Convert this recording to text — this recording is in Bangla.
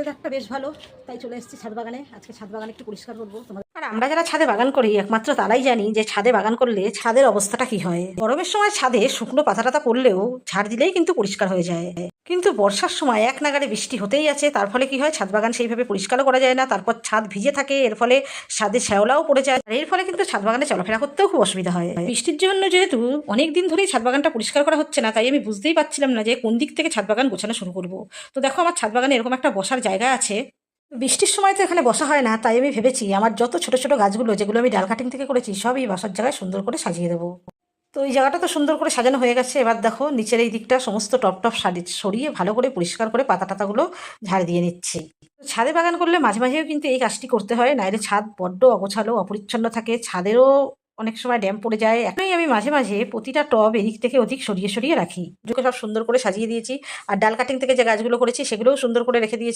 ওয়েদারটা বেশ ভালো, তাই চলে এসেছি ছাদ বাগানে। আজকে ছাদ বাগান একটু পরিষ্কার করবো তোমাদের। আর আমরা যারা ছাদে বাগান করি একমাত্র তারাই জানি যে ছাদে বাগান করলে ছাদের অবস্থাটা কি হয়। গরমের সময় ছাদে শুকনো পাতা টাতা পড়লেও ঝাড় দিলেই কিন্তু পরিষ্কার হয়ে যায়, কিন্তু বর্ষার সময় এক নাগাড়ে বৃষ্টি হতেই আছে। তার ফলে কি হয়, ছাদ বাগান সেইভাবে পরিষ্কারও করা যায় না, তারপর ছাদ ভিজে থাকে, এর ফলে ছাদে শ্যাওলাও পড়ে যায়। আর এর ফলে কিন্তু ছাদ বাগানে চলাফেরা করতেও খুব অসুবিধা হয়। বৃষ্টির জন্য যেহেতু অনেক দিন ধরেই ছাদ বাগানটা পরিষ্কার করা হচ্ছে না, তাই আমি বুঝতেই পারছিলাম না যে কোন দিক থেকে ছাদ বাগান গোছানো শুরু করব। তো দেখো, আমার ছাদ বাগানে এরকম একটা বসার জায়গা আছে। বৃষ্টির সময় তো এখানে বসা হয় না, তাই আমি ভেবেছি আমার যত ছোট ছোট গাছগুলো যেগুলো আমি ডাল কাটিং থেকে করেছি সবই বসার জায়গায় সুন্দর করে সাজিয়ে দেবো। তো এই জায়গাটা তো সুন্দর করে সাজানো হয়ে গেছে। এবার দেখো, নিচের এই দিকটা সমস্ত টপ টপ সরিয়ে ভালো করে পরিষ্কার করে পাতা টাতাগুলো ঝাড় দিয়ে নিচ্ছি। ছাদে বাগান করলে মাঝে মাঝেও কিন্তু এই কাজটি করতে হয়, নাইলে ছাদ বড্ড অগোছালো অপরিচ্ছন্ন থাকে, ছাদেরও অনেক সময় ড্যাম্প পড়ে যায়। এখনই আমি মাঝে মাঝে প্রতিটা টব এদিক থেকে ওদিক সরিয়ে সরিয়ে রাখি, ওগুলোকে সব সুন্দর করে সাজিয়ে দিয়েছি। আর ডাল কাটিং থেকে যে গাছগুলো করেছি সেগুলোও সুন্দর করে রেখে দিয়েছি।